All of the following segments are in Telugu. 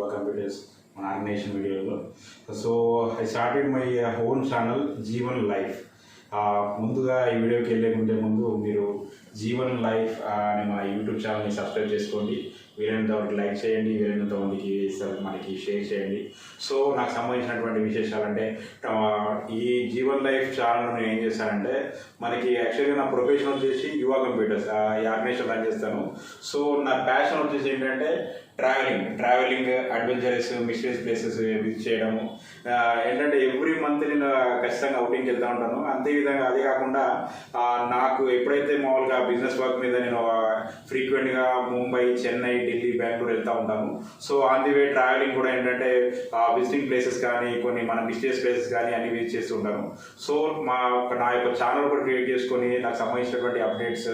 యువ కంప్యూటర్స్ మన ఆర్గనైజేషన్ వీడియోలో. So I started my own channel Jeevan life. ముందుగా ఈ వీడియోకి వెళ్ళే ముందు మీరు జీవన్ లైఫ్ అనే మా యూట్యూబ్ ఛానల్ని సబ్స్క్రైబ్ చేసుకోండి. వీలైనంత వరకు లైక్ చేయండి, వీలైనంత మందికి మనకి షేర్ చేయండి. సో నాకు సంబంధించినటువంటి విశేషాలు అంటే ఈ జీవన్ లైఫ్ ఛానల్ నేను ఏం చేశానంటే, మనకి యాక్చువల్గా నా ప్రొఫెషన్ వచ్చేసి యువ కంప్యూటర్స్ ఈ ఆర్గనైజేషన్ రన్ చేస్తాను. సో నా ప్యాషన్ వచ్చేసి ఏంటంటే travelling, adventurous, mysteries places visit చేయడము. ఏంటంటే ఎవ్రీ మంత్ నేను ఖచ్చితంగా అవుటింగ్కి వెళ్తూ ఉంటాను. అంతేవిధంగా అదే కాకుండా నాకు ఎప్పుడైతే మామూలుగా బిజినెస్ వర్క్ మీద నేను ఫ్రీక్వెంట్గా ముంబై, చెన్నై, ఢిల్లీ, బెంగళూరు వెళ్తూ ఉంటాను. So on the way travelling కూడా ఏంటంటే విజిటింగ్ ప్లేసెస్ కానీ కొన్ని మన మిస్టరీస్ ప్లేసెస్ కానీ అన్ని విజిట్ చేస్తూ ఉంటాను. సో నా యొక్క ఛానల్ కూడా క్రియేట్ చేసుకొని నాకు సంబంధించినటువంటి అప్డేట్స్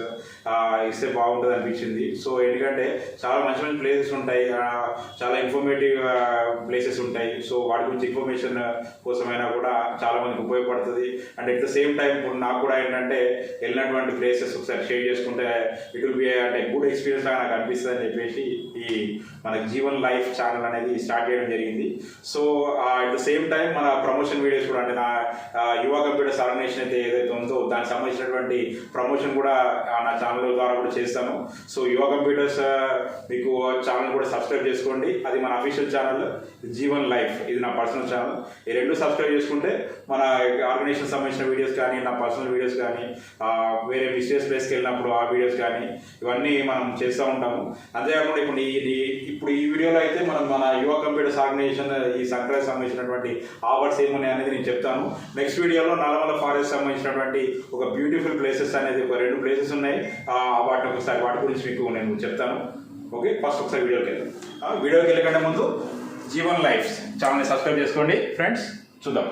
ఇస్తే బాగుంటుంది అనిపించింది. సో ఎందుకంటే చాలా మంచి మంచి ప్లేసెస్ ఉంటాయి, చాలా ఇన్ఫర్మేటివ్ ప్లేసెస్ ఉంటాయి. సో వాటి గురించి ఇన్ఫర్మేషన్ కోసమైనా కూడా చాలా మందికి ఉపయోగపడుతుంది. And at the same time నాకు కూడా ఏంటంటే వెళ్ళినటువంటి ప్లేసెస్ ఒకసారి షేర్ చేసుకుంటే ఇట్ విల్ బి అంటే గుడ్ ఎక్స్పీరియన్స్ లాగా నాకు అనిపిస్తుంది అని చెప్పేసి ఈ మన జీవన్ లైఫ్ ఛానల్ అనేది స్టార్ట్ చేయడం జరిగింది. So at the same time మన ప్రమోషన్ వీడియోస్ కూడా అంటే నా యువ కంప్యూటర్స్ ఆర్గనైజేషన్ అయితే ఏదైతే ఉందో దానికి సంబంధించినటువంటి ప్రమోషన్ కూడా నా ఛానల్ ద్వారా కూడా చేస్తాను. సో యువ కంప్యూటర్స్ మీకు ఛానల్ కూడా సబ్స్క్రైబ్ చేసుకోండి. అది మన అఫీషియల్ ఛానల్ జీవన్ లైఫ్, ఇది నా పర్సనల్ ఛానల్. ఈ రెండు సబ్స్క్రైబ్ చేసుకుంటే మన ఆర్గనైజేషన్ సంబంధించిన వీడియోస్ కానీ, నా పర్సనల్ వీడియోస్ కానీ, వేరే విజిటర్స్ ప్లేస్కి వెళ్ళినప్పుడు ఆ వీడియోస్ కానీ ఇవన్నీ మనం చేస్తూ ఉంటాము. అంతేకాకుండా ఇప్పుడు ఈ వీడియోలో అయితే మనం మన యువ కంప్యూటర్స్ ఆర్గనైజేషన్ ఈ సంక్రాంతికి సంబంధించినటువంటి అవార్డ్స్ ఏమున్నాయి అనేది నేను చెప్తాను. నెక్స్ట్ వీడియోలో నల్లమల ఫారెస్ట్ సంబంధించినటువంటి ఒక బ్యూటిఫుల్ ప్లేసెస్ అనేది ఒక 2 ప్లేసెస్ ఉన్నాయి. వాటి గురించి మీకు నేను చెప్తాను. ఓకే, ఫస్ట్ ఒకసారి వీడియోకి వెళ్ళకంటే ముందు జీవన్ లైఫ్ ఛానల్ని సబ్స్క్రైబ్ చేసుకోండి ఫ్రెండ్స్. చూద్దాం.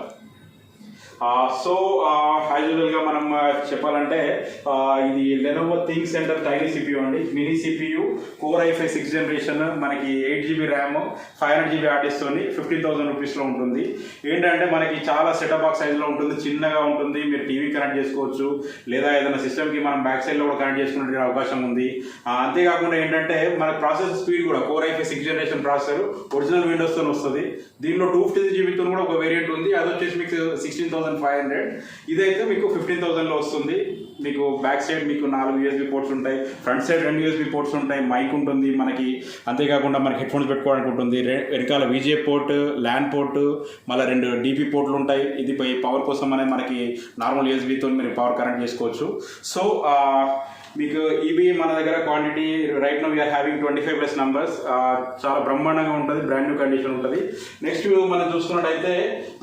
సో యాజ్ యూజువల్గా మనం చెప్పాలంటే ఇది Lenovo ThinkCentre tiny CPU అండి. Mini CPU, core i5 6th generation, మనకి 8GB RAM, 500GB hard disk తోని 15,000 రూపీస్లో ఉంటుంది. ఏంటంటే మనకి చాలా సెటప్ బాక్స్ సైజ్లో ఉంటుంది, చిన్నగా ఉంటుంది. మీరు టీవీ కనెక్ట్ చేసుకోవచ్చు, లేదా ఏదైనా సిస్టమ్కి మనం బ్యాక్ సైడ్లో కూడా కనెక్ట్ చేసుకునే అవకాశం ఉంది. అంతేకాకుండా ఏంటంటే మన ప్రాసెసర్ స్పీడ్ కూడా core i5 6th generation processor original విండోస్తో వస్తుంది. దీనిలో 256GB కూడా ఒక వేరియంట్ ఉంది, అది వచ్చేసి మీకు 16,500. ఇదైతే మీకు 15,000లో వస్తుంది. మీకు బ్యాక్ సైడ్ మీకు 4 USB పోర్ట్స్ ఉంటాయి, ఫ్రంట్ సైడ్ 2 USB పోర్ట్స్ ఉంటాయి, మైక్ ఉంటుంది మనకి. అంతేకాకుండా మనకి హెడ్ ఫోన్స్ పెట్టుకోవడానికి ఉంటుంది. వెనకాల VGA పోర్ట్, ల్యాన్ పోర్ట్, మళ్ళీ 2 DP పోర్ట్లు ఉంటాయి. ఇది పవర్ కోసం అనేది మనకి నార్మల్ USBతో మీరు పవర్ కనెక్ట్ చేసుకోవచ్చు. సో మీకు ఇవి మన దగ్గర quantity right now we are having 25+ numbers. చాలా బ్రహ్మాండంగా ఉంటుంది, బ్రాండ్ న్యూ కండిషన్ ఉంటుంది. నెక్స్ట్ మనం చూసుకున్నట్టయితే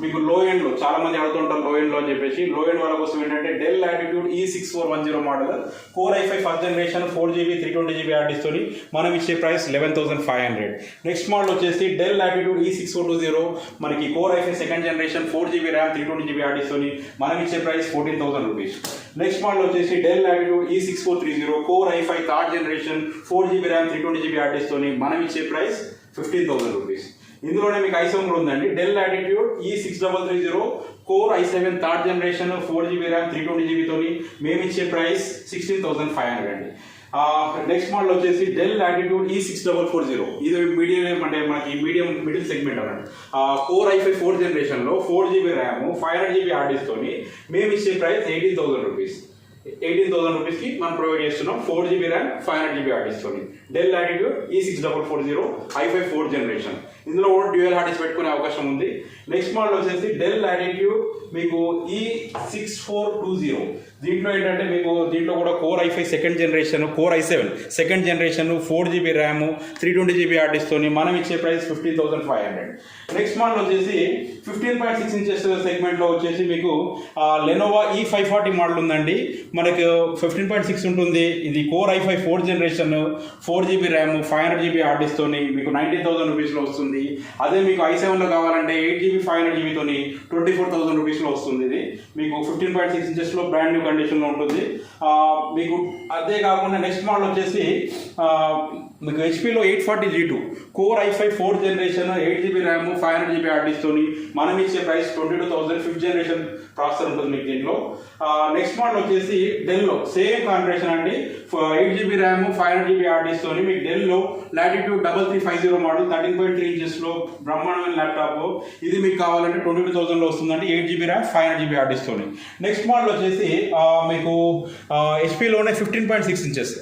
మీకు లో ఎండ్లో చాలా మంది అడుగుతుంటారు లో ఎండ్లో అని చెప్పేసి. లో ఎండ్ వాళ్ళ కోసం ఏంటంటే del latitude E6410 model, core i5 1st generation, 4GB 320GB hard disk తోని మనం ఇచ్చే ప్రైస్ 11,500. నెక్స్ట్ మోడల్ వచ్చేసి డెల్ లాటిట్యూడ్ E6420, మనకి core i5 2nd generation, 4GB RAM, 320GB hard disk తోని మనం ఇచ్చే ప్రైస్ 14,000 రూపీస్. నెక్స్ట్ మోడల్ వచ్చేసి Dell latitude E6430, core i5 3rd generation, 4GB RAM, 320GB hard disk తోని మనం ఇచ్చే ప్రైస్ 15,000 రూపీస్. ఇందులోనే మీకు i7 కూడా ఉందండి. Del latitude E6330, core i7 3rd generation, 4GB RAM, 320GB తోని మేము ఇచ్చే ప్రైస్ 16,500 అండి. నెక్స్ట్ మోడల్ వచ్చేసి డెల్ లాటిట్యూడ్ E6440, ఇది మీడియం అంటే మనకి మిడిల్ సెగ్మెంట్ అన్నమాట. కోర్ i5 4th జనరేషన్లో 4GB RAM, 500GB hard disk తోని మేము ఇచ్చే ప్రైస్ 18,000 రూపీస్. 18,000 రూపీస్కి మనం ప్రొవైడ్ చేస్తున్నాం 4GB RAM, 500GB hard disk తోని. Dell Latitude E6440 i5 4th generation, ఇందులో కూడా డ్యూయల్ హార్డ్ డిస్క్ పెట్టుకునే అవకాశం ఉంది. నెక్స్ట్ మోడల్ వచ్చేసి డెల్ లాటిట్యూడ్ మీకు E6420, దీంట్లో ఏంటంటే మీకు దీంట్లో కూడా core i5 2nd generation, core i7 2nd generation, 4GB RAM, 320GB hard disk తోని మనం ఇచ్చే ప్రైస్ 15,500. నెక్స్ట్ మోడల్ వచ్చేసి 15.6 inches సెగ్మెంట్లో వచ్చేసి మీకు లెనోవా E540 మోడల్ ఉందండి. మనకు 15.6 ఉంటుంది. ఇది core i5 4th generation, 4GB RAM, 500GB hard disk తోని మీకు 19,000 రూపీస్లో వస్తుంది. అదే మీకు i7లో కావాలంటే 8GB 500GB తోని 24,000 రూపీస్లో వస్తుంది. ఇది మీకు 15.6 inchesలో బ్రాండ్ న్యూ కండిషన్లో ఉంటుంది మీకు. అదే కాకుండా నెక్స్ట్ మోడల్ వచ్చేసి మీకు హెచ్పీలో 840G2, core i5 4th generation 8GB RAM 500GB hard డిస్క్తోని మనం ఇచ్చే ప్రైస్ 22,000 5th జనరేషన్ ప్రాసెసర్ ఉంటుంది మీకు దీంట్లో. నెక్స్ట్ మోడల్ వచ్చేసి డెల్లో సేమ్ కాన్ఫిగరేషన్ అండి, 8GB ర్యామ్ 500GB హార్డ్ డిస్క్తోని మీకు డెల్లో లాటిట్యూడ్ 3350 మోడల్ 13.3 ఇంచెస్లో బ్రహ్మాండమైన ల్యాప్టాప్. ఇది మీకు కావాలంటే 22,000లో వస్తుందండి, 8GB ర్యామ్ 500GB హార్డ్ డిస్క్తోని. నెక్స్ట్ మోడల్ వచ్చేసి మీకు హెచ్పీలోనే 15.6 ఇంచెస్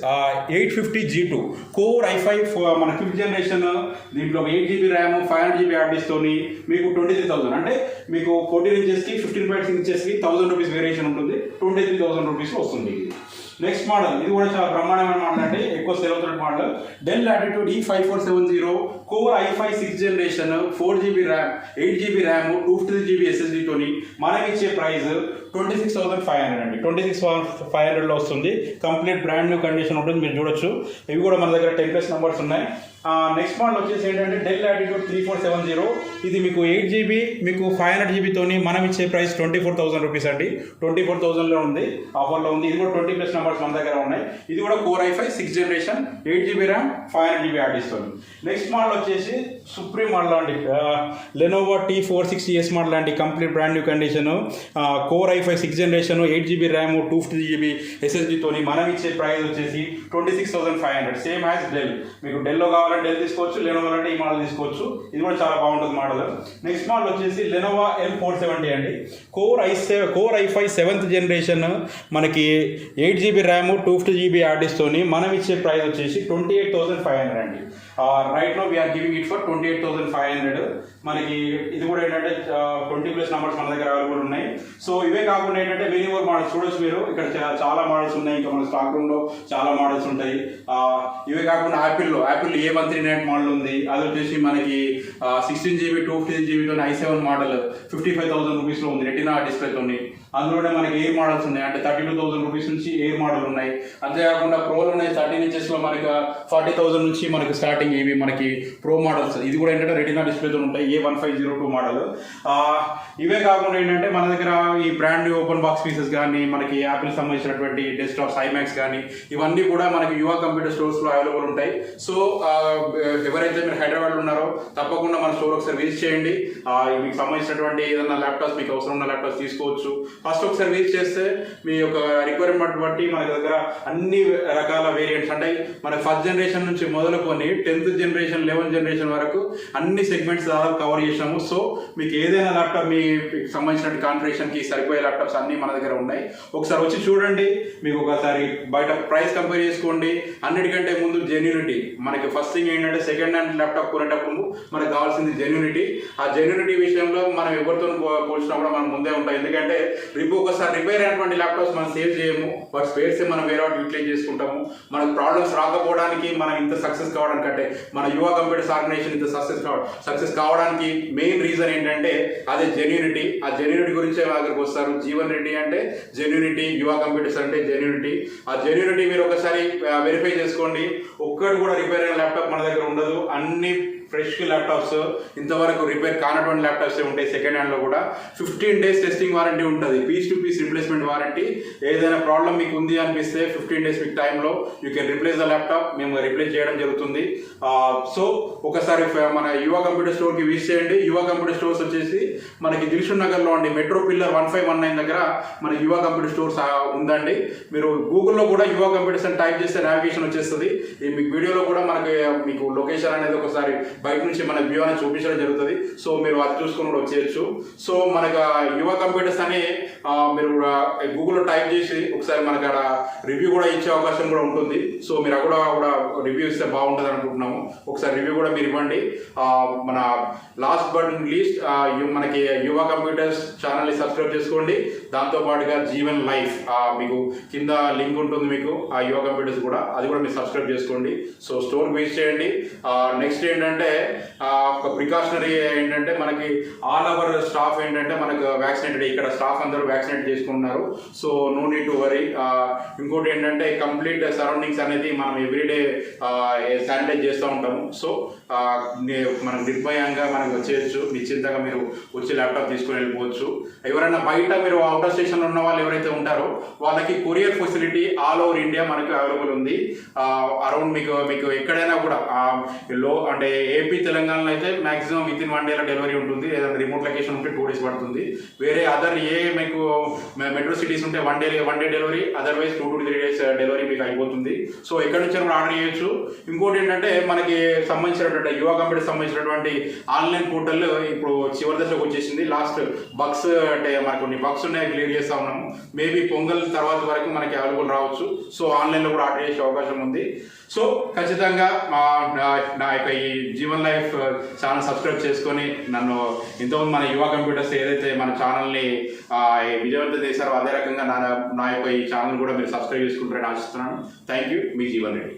850G2 కోర్ i5 మన 5th జనరేషన్, దీంట్లో 8GB ర్యామ్ 500GB హార్డ్ డిస్క్తోని మీకు 23,000 అంటే మీకు 14 ఇంచెస్కి 15.6 ఇంచెస్కి 1000 రూపీస్ వేరియేషన్ ఉంటుంది, 23,000 రూపీస్లో వస్తుంది. నెక్స్ట్ మోడల్ ఇది కూడా చాలా బ్రహ్మాండమైన మోడల్ అంటే ఎక్కువ సేల్ అవుతున్న model, del latitude E5470 core i5 6th generation 4GB RAM 8GB RAM 253GB SSDతోని మనం ఇచ్చే ప్రైస్ 26,500 అండి, 26,500లో వస్తుంది. కంప్లీట్ బ్రాండ్ న్యూ కండిషన్ ఉంటుంది, మీరు చూడొచ్చు. ఇవి కూడా మన దగ్గర 10+ నెంబర్స్ ఉన్నాయి. నెక్స్ట్ మోడల్ వచ్చేసి ఏంటంటే డెల్ లాటిట్యూడ్ 3470, ఇది మీకు 8GB మీకు 500GBతోని మనం ఇచ్చే ప్రైస్ 24,000 రూపీస్ అండి, 24,000లో ఉంది, ఆఫర్లో ఉంది. ఇది కూడా 20+ నెంబర్స్ మన దగ్గర ఉన్నాయి. ఇది కూడా core i5 6th generation 8GB RAM 500GB hard disc. Next model వచ్చేసి సుప్రీం మోడల్ అండి, లెనోవో T460S మోడల్ అండి, complete brand new condition, core i5 6th generation 8GB RAM 253GB SSDతోని మనం ఇచ్చే ప్రైస్ వచ్చేసి 26,500, సేమ్ యాజ్ డెల్. మీకు డెల్లో కావాలంటే డెల్ తీసుకోవచ్చు, లెనోవో అంటే ఈ మోడల్ తీసుకోవచ్చు. ఇది కూడా చాలా బాగుంటుంది మోడల్. నెక్స్ట్ మోడల్ వచ్చేసి లెనోవో L470 అండి, కోర్ i5 7th జనరేషన్ మనకి 8GB ర్యామ్ 250GB హార్డ్ డిస్క్తోని మనం ఇచ్చే ప్రైస్ వచ్చేసి 28,500 అండి. Right now we are giving it for 28,500. మనకి ఇది కూడా ఏంటంటే 20+ నెంబర్స్ మన దగ్గర అవైలబుల్ ఉన్నాయి. సో ఇవే కాకుండా ఏంటంటే వెరీ మోర్ మోడల్స్ చూడొచ్చు మీరు, ఇక్కడ చాలా మోడల్స్ ఉన్నాయి, ఇంకా మన స్టాక్ రూమ్లో చాలా మోడల్స్ ఉంటాయి. ఇవే కాకుండా యాపిల్ A139 మోడల్ ఉంది, అది వచ్చేసి మనకి 16GB 250GBతో i7 మోడల్ 55,000 రూపీస్లో ఉంది, రెటినా డిస్ప్లేతోని. అందులోనే మనకి ఎయిర్ మోడల్స్ ఉన్నాయి, అంటే 32,000 రూపీస్ నుంచి ఎయిర్ మోడల్ ఉన్నాయి. అంతేకాకుండా ప్రోలు ఉన్నాయి, 13 ఇంచెస్లో మనకి 40,000 నుంచి మనకి స్టార్టింగ్ ఇవి మనకి ప్రో మోడల్స్. ఇది కూడా ఏంటంటే రెటినా డిస్ప్లేతో ఉంటాయి, A1502 మోడల్. ఇవే కాకుండా ఏంటంటే మన దగ్గర ఈ బ్రాండ్ ఓపెన్ బాక్స్ పీసెస్ కానీ, మనకి యాపిల్ సంబంధించినటువంటి డెస్క్టాప్స్ ఐమాక్స్ కానీ, ఇవన్నీ కూడా మనకి యువ కంప్యూటర్ స్టోర్స్లో అవైలబుల్ ఉంటాయి. సో ఎవరైతే మీరు హైదరాబాద్లో ఉన్నారో తప్పకుండా మన స్టోర్ ఒకసారి విజిట్ చేయండి. మీకు సంబంధించినటువంటి ఏదైనా ల్యాప్టాప్స్, మీకు అవసరం ఉన్న ల్యాప్టాప్స్ తీసుకోవచ్చు. ఫస్ట్ ఒకసారి విజిట్ చేస్తే మీ యొక్క రిక్వైర్మెంట్ బట్టి మన దగ్గర అన్ని రకాల వేరియంట్స్, అంటే మన 1st జనరేషన్ నుంచి మొదలుకొని 10th జనరేషన్ 11th జనరేషన్ వరకు అన్ని సెగ్మెంట్స్ దాదాపు కవర్ చేసాము. సో మీకు ఏదైనా ల్యాప్టాప్ మీ సంబంధించిన కాన్ఫిగరేషన్కి సరిపోయే ల్యాప్టాప్స్ అన్నీ మన దగ్గర ఉన్నాయి. ఒకసారి వచ్చి చూడండి, మీకు ఒకసారి బయట ప్రైస్ కంపేర్ చేసుకోండి. అన్నిటికంటే ముందు జెన్యూనిటీ. మనకి ఫస్ట్ థింగ్ ఏంటంటే సెకండ్ హ్యాండ్ ల్యాప్టాప్ కొనేటప్పుడు మనకు కావాల్సింది జెన్యూనిటీ. ఆ జెన్యూనిటీ విషయంలో మనం ఎవరితో పోల్చినా కూడా మనం ముందే ఉంటాం. ఎందుకంటే ఒకసారి రిపేర్ అయినటువంటి ల్యాప్టాప్స్ మనం సేవ్ చేయము, వాటి స్పేర్స్ మనం వేరే వాటి యూటిలైజ్ చేసుకుంటాము. మనకు ప్రాబ్లమ్స్ రాకపోవడానికి, మనం ఇంత సక్సెస్ కావడానికి, అంటే మన యువ కంప్యూటర్స్ ఆర్గనైజేషన్ ఇంత సక్సెస్ కావడానికి మెయిన్ రీజన్ ఏంటంటే అదే జెన్యూనిటీ. ఆ జెన్యూనిటీ గురించే మా దగ్గరకు వస్తారు. జీవన్ రెడ్డి అంటే జెన్యూనిటీ, యువ కంప్యూటర్స్ అంటే జెన్యూనిటీ. ఆ జెన్యూనిటీ మీరు ఒకసారి వెరిఫై చేసుకోండి. ఒక్కటి కూడా రిపేర్ అయిన ల్యాప్టాప్ మన దగ్గర ఉండదు. అన్ని ఫ్రెష్ ల్యాప్టాప్స్, ఇంతవరకు రిపేర్ కానటువంటి ల్యాప్టాప్స్ ఉంటాయి. సెకండ్ హ్యాండ్లో కూడా 15 days టెస్టింగ్ వారంటీ ఉంటుంది, piece to piece replacement warranty. ఏదైనా ప్రాబ్లం మీకు ఉంది అనిపిస్తే 15 days మీకు టైంలో you can replace the laptop, మేము రిప్లేస్ చేయడం జరుగుతుంది. సో ఒకసారి మన యువ కంప్యూటర్ స్టోర్కి విజిట్ చేయండి. యువ కంప్యూటర్ స్టోర్స్ వచ్చేసి మనకి దిల్షుక్ నగర్లో అండి, మెట్రో పిల్లర్ 1519 దగ్గర మన యువ కంప్యూటర్ స్టోర్స్ ఉందండి. మీరు గూగుల్లో కూడా యువ కంప్యూటర్స్ అని టైప్ చేస్తే నావిగేషన్ వచ్చేస్తుంది. ఈ మీకు వీడియోలో కూడా మీకు లొకేషన్ అనేది ఒకసారి బయట నుంచి మన వ్యూ అనేది చూపించడం జరుగుతుంది. సో మీరు అది చూసుకొని కూడా వచ్చేయచ్చు. సో మనకు యువ కంప్యూటర్స్ అని మీరు గూగుల్లో టైప్ చేసి ఒకసారి మనకు అక్కడ రివ్యూ కూడా ఇచ్చే అవకాశం కూడా ఉంటుంది. సో మీరు కూడా రివ్యూ ఇస్తే బాగుంటుంది అనుకుంటున్నాము. ఒకసారి రివ్యూ కూడా మీరు ఇవ్వండి. మన లాస్ట్ బట్ లీస్ట్ మనకి యువ కంప్యూటర్స్ ఛానల్ని సబ్స్క్రైబ్ చేసుకోండి. దాంతోపాటుగా జీవన్ లైఫ్ మీకు కింద లింక్ ఉంటుంది, మీకు ఆ యువ కంప్యూటర్స్ కూడా, అది కూడా మీరు సబ్స్క్రైబ్ చేసుకోండి. సో స్టోర్ విజిట్ చేయండి. నెక్స్ట్ ఏంటంటే ఒక ప్రికాషనరీ ఏంటంటే మనకి ఆల్ అవర్ స్టాఫ్ ఏంటంటే మనకు వ్యాక్సినేటెడ్, ఇక్కడ స్టాఫ్ అందరూ వ్యాక్సినేట్ చేసుకున్నారు. So no need to worry. ఇంకోటి ఏంటంటే కంప్లీట్ సరౌండింగ్స్ అనేది మనం ఎవ్రీడే శానిటైజ్ చేస్తూ ఉంటాము. సో మనం నిర్భయంగా మనకు వచ్చేయచ్చు, నిశ్చింతగా మీరు వచ్చి ల్యాప్టాప్ తీసుకుని వెళ్ళిపోవచ్చు. ఎవరైనా బయట మీరు అవుట్ ఆఫ్ స్టేషన్లో ఉన్న వాళ్ళు ఎవరైతే ఉంటారో వాళ్ళకి courier facility all over India మనకు అవైలబుల్ ఉంది. అరౌండ్ మీకు ఎక్కడైనా కూడా అంటే ఏ ఏపీ తెలంగాణలో అయితే మాక్సిమం విత్ ఇన్ 1 డేలో డెలివరీ ఉంటుంది. ఏదైనా రిమోట్ లొకేషన్ ఉంటే 2 డేస్ పడుతుంది. వేరే అదర్ మీకు మెట్రో సిటీస్ ఉంటే 1 day delivery, otherwise 2 to 3 days delivery మీకు అయిపోతుంది. సో ఎక్కడి నుంచి కూడా ఆర్డర్ చేయొచ్చు. ఇంకోటి ఏంటంటే మనకి సంబంధించినటువంటి యువ కంపెనీకి సంబంధించినటువంటి ఆన్లైన్ పోర్టల్ ఇప్పుడు చివరి దశకు వచ్చేసింది. లాస్ట్ బగ్స్ అంటే మనకు కొన్ని బగ్స్ ఉన్నాయి, క్లియర్ చేస్తా ఉన్నాము. మేబీ పొంగల్ తర్వాత వరకు మనకి అవైలబుల్ రావచ్చు. సో ఆన్లైన్లో కూడా ఆర్డర్ చేసే అవకాశం ఉంది. సో ఖచ్చితంగా నా యొక్క ఈ జీవన్ లైఫ్ ఛానల్ సబ్స్క్రైబ్ చేసుకొని నన్ను ఇంతకుముందు మన యువ కంప్యూటర్స్ ఏదైతే మన ఛానల్ని విజయవంతం చేశారో అదే రకంగా నా యొక్క ఈ ఛానల్ కూడా మీరు సబ్స్క్రైబ్ చేసుకుంటారని ఆశిస్తున్నాను. Thank you. Me Jeevan Reddy.